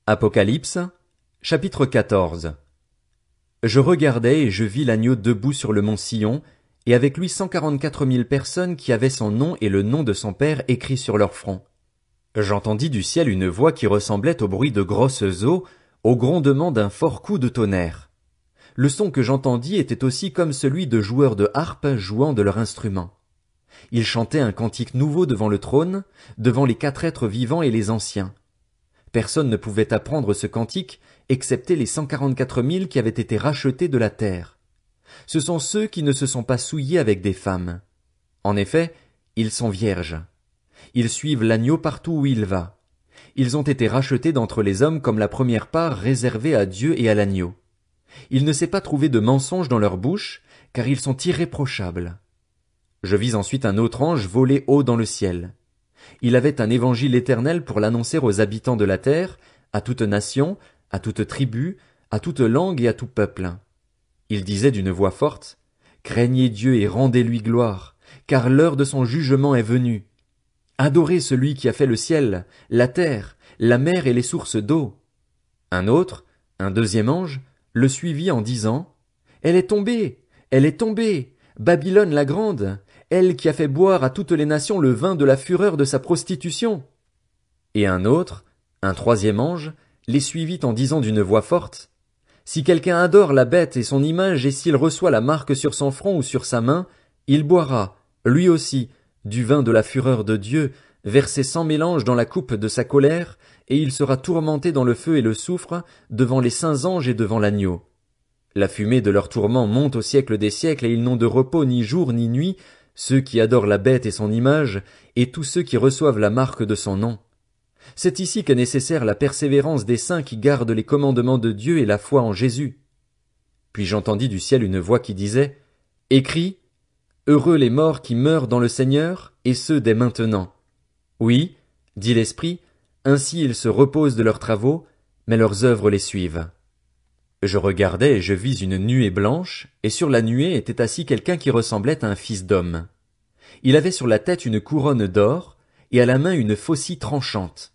Apocalypse, chapitre 14. Je regardai et je vis l'agneau debout sur le mont Sion, et avec lui 144 000 personnes qui avaient son nom et le nom de son Père écrits sur leur front. J'entendis du ciel une voix qui ressemblait au bruit de grosses eaux, au grondement d'un fort coup de tonnerre. Le son que j'entendis était aussi comme celui de joueurs de harpe jouant de leur instrument. Ils chantaient un cantique nouveau devant le trône, devant les 4 êtres vivants et les anciens. Personne ne pouvait apprendre ce cantique, excepté les 144 000 qui avaient été rachetés de la terre. Ce sont ceux qui ne se sont pas souillés avec des femmes. En effet, ils sont vierges. Ils suivent l'agneau partout où il va. Ils ont été rachetés d'entre les hommes comme la première part réservée à Dieu et à l'agneau. Il ne s'est pas trouvé de mensonge dans leur bouche, car ils sont irréprochables. Je vis ensuite un autre ange voler haut dans le ciel. Il avait un évangile éternel pour l'annoncer aux habitants de la terre, à toute nation, à toute tribu, à toute langue et à tout peuple. Il disait d'une voix forte, « Craignez Dieu et rendez-lui gloire, car l'heure de son jugement est venue. Adorez celui qui a fait le ciel, la terre, la mer et les sources d'eau. » Un autre, un deuxième ange, le suivit en disant, « Elle est tombée, Babylone la grande, elle qui a fait boire à toutes les nations le vin de la fureur de sa prostitution. » Et un autre, un troisième ange, les suivit en disant d'une voix forte, « Si quelqu'un adore la bête et son image et s'il reçoit la marque sur son front ou sur sa main, il boira, lui aussi, du vin de la fureur de Dieu, versé sans mélange dans la coupe de sa colère, et il sera tourmenté dans le feu et le soufre, devant les saints anges et devant l'agneau. La fumée de leur tourment monte au siècle des siècles, et ils n'ont de repos ni jour ni nuit, ceux qui adorent la bête et son image, et tous ceux qui reçoivent la marque de son nom. C'est ici qu'est nécessaire la persévérance des saints qui gardent les commandements de Dieu et la foi en Jésus. Puis j'entendis du ciel une voix qui disait, « Écris, heureux les morts qui meurent dans le Seigneur, et ceux dès maintenant. Oui, dit l'Esprit, ainsi ils se reposent de leurs travaux, mais leurs œuvres les suivent. » Je regardai et je vis une nuée blanche, et sur la nuée était assis quelqu'un qui ressemblait à un fils d'homme. Il avait sur la tête une couronne d'or, et à la main une faucille tranchante.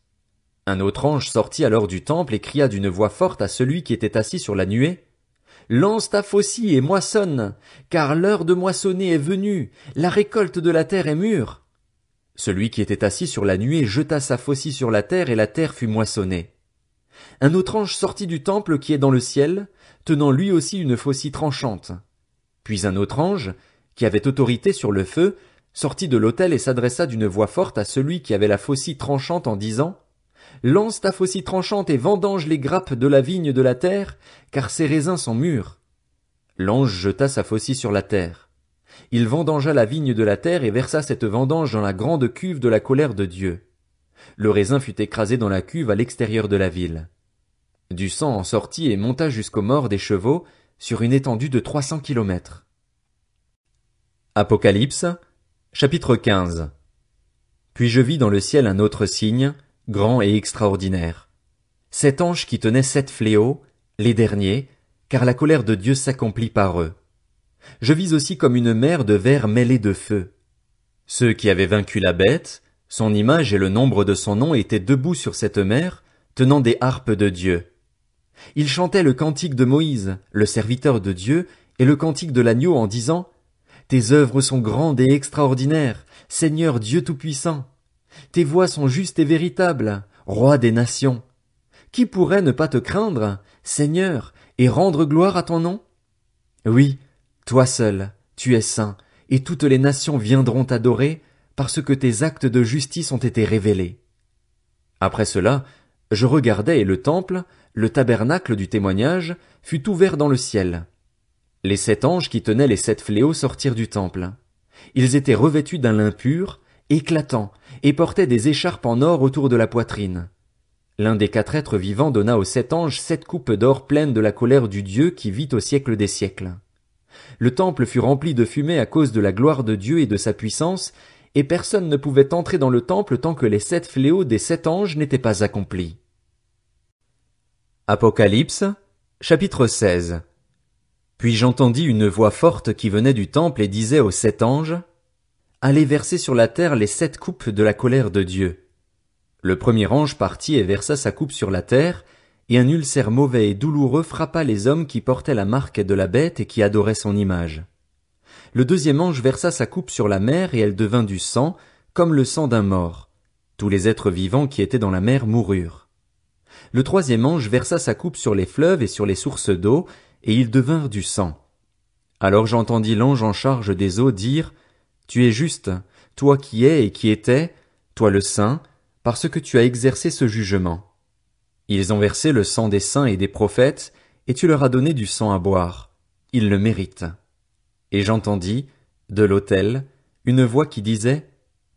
Un autre ange sortit alors du temple et cria d'une voix forte à celui qui était assis sur la nuée, « Lance ta faucille et moissonne, car l'heure de moissonner est venue, la récolte de la terre est mûre. » Celui qui était assis sur la nuée jeta sa faucille sur la terre et la terre fut moissonnée. Un autre ange sortit du temple qui est dans le ciel, tenant lui aussi une faucille tranchante. Puis un autre ange, qui avait autorité sur le feu, sortit de l'autel et s'adressa d'une voix forte à celui qui avait la faucille tranchante en disant, « Lance ta faucille tranchante et vendange les grappes de la vigne de la terre, car ses raisins sont mûrs. » L'ange jeta sa faucille sur la terre. Il vendangea la vigne de la terre et versa cette vendange dans la grande cuve de la colère de Dieu. Le raisin fut écrasé dans la cuve à l'extérieur de la ville. Du sang en sortit et monta jusqu'aux morts des chevaux, sur une étendue de 300 kilomètres. Apocalypse, chapitre 15. Puis je vis dans le ciel un autre signe, grand et extraordinaire. 7 anges qui tenaient 7 fléaux, les derniers, car la colère de Dieu s'accomplit par eux. Je vis aussi comme une mer de verre mêlée de feu. Ceux qui avaient vaincu la bête, son image et le nombre de son nom étaient debout sur cette mer, tenant des harpes de Dieu. Ils chantaient le cantique de Moïse, le serviteur de Dieu, et le cantique de l'agneau en disant, « Tes œuvres sont grandes et extraordinaires, Seigneur Dieu Tout-Puissant. Tes voies sont justes et véritables, Roi des nations. Qui pourrait ne pas te craindre, Seigneur, et rendre gloire à ton nom? Oui, toi seul, tu es saint, et toutes les nations viendront t'adorer, parce que tes actes de justice ont été révélés. » Après cela, je regardai et le temple, le tabernacle du témoignage, fut ouvert dans le ciel. Les 7 anges qui tenaient les 7 fléaux sortirent du temple. Ils étaient revêtus d'un lin pur, éclatant, et portaient des écharpes en or autour de la poitrine. L'un des 4 êtres vivants donna aux 7 anges 7 coupes d'or pleines de la colère du Dieu qui vit au siècle des siècles. Le temple fut rempli de fumée à cause de la gloire de Dieu et de sa puissance, et personne ne pouvait entrer dans le temple tant que les 7 fléaux des 7 anges n'étaient pas accomplis. Apocalypse, chapitre 16. Puis j'entendis une voix forte qui venait du temple et disait aux 7 anges, « Allez verser sur la terre les 7 coupes de la colère de Dieu. » Le premier ange partit et versa sa coupe sur la terre, et un ulcère mauvais et douloureux frappa les hommes qui portaient la marque de la bête et qui adoraient son image. Le deuxième ange versa sa coupe sur la mer, et elle devint du sang, comme le sang d'un mort. Tous les êtres vivants qui étaient dans la mer moururent. Le troisième ange versa sa coupe sur les fleuves et sur les sources d'eau, et ils devinrent du sang. Alors j'entendis l'ange en charge des eaux dire: Tu es juste, toi qui es et qui étais, toi le saint, parce que tu as exercé ce jugement. Ils ont versé le sang des saints et des prophètes, et tu leur as donné du sang à boire. Ils le méritent. Et j'entendis, de l'autel, une voix qui disait: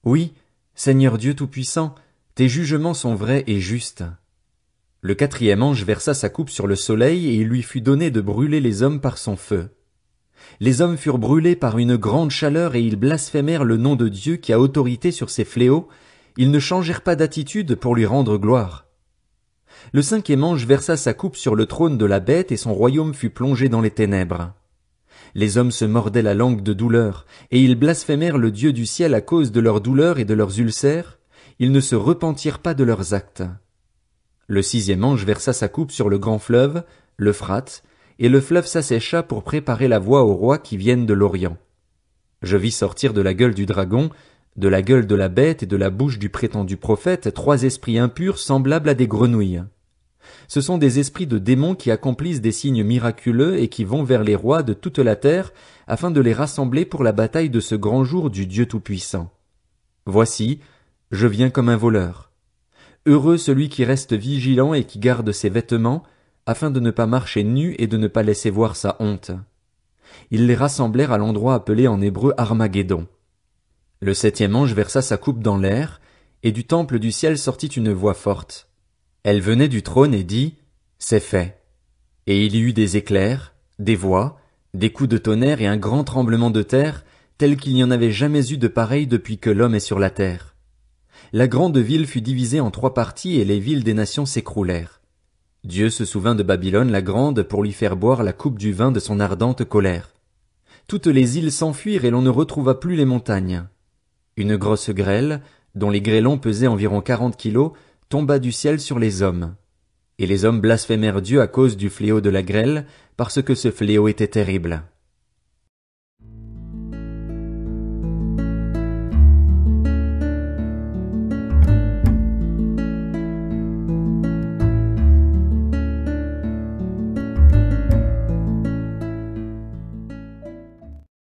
Oui, Seigneur Dieu Tout-Puissant, tes jugements sont vrais et justes. Le quatrième ange versa sa coupe sur le soleil, et il lui fut donné de brûler les hommes par son feu. Les hommes furent brûlés par une grande chaleur, et ils blasphémèrent le nom de Dieu qui a autorité sur ces fléaux. Ils ne changèrent pas d'attitude pour lui rendre gloire. Le cinquième ange versa sa coupe sur le trône de la bête, et son royaume fut plongé dans les ténèbres. Les hommes se mordaient la langue de douleur, et ils blasphémèrent le Dieu du ciel à cause de leurs douleurs et de leurs ulcères. Ils ne se repentirent pas de leurs actes. Le sixième ange versa sa coupe sur le grand fleuve, l'Euphrate, et le fleuve s'assécha pour préparer la voie aux rois qui viennent de l'Orient. Je vis sortir de la gueule du dragon, de la gueule de la bête et de la bouche du prétendu prophète 3 esprits impurs semblables à des grenouilles. Ce sont des esprits de démons qui accomplissent des signes miraculeux et qui vont vers les rois de toute la terre afin de les rassembler pour la bataille de ce grand jour du Dieu Tout-Puissant. Voici, je viens comme un voleur. Heureux celui qui reste vigilant et qui garde ses vêtements, afin de ne pas marcher nu et de ne pas laisser voir sa honte. Ils les rassemblèrent à l'endroit appelé en hébreu Armageddon. Le septième ange versa sa coupe dans l'air, et du temple du ciel sortit une voix forte. Elle venait du trône et dit: C'est fait. Et il y eut des éclairs, des voix, des coups de tonnerre et un grand tremblement de terre, tel qu'il n'y en avait jamais eu de pareil depuis que l'homme est sur la terre. La grande ville fut divisée en 3 parties et les villes des nations s'écroulèrent. Dieu se souvint de Babylone la grande pour lui faire boire la coupe du vin de son ardente colère. Toutes les îles s'enfuirent et l'on ne retrouva plus les montagnes. Une grosse grêle, dont les grêlons pesaient environ 40 kilos, tomba du ciel sur les hommes. Et les hommes blasphémèrent Dieu à cause du fléau de la grêle, parce que ce fléau était terrible.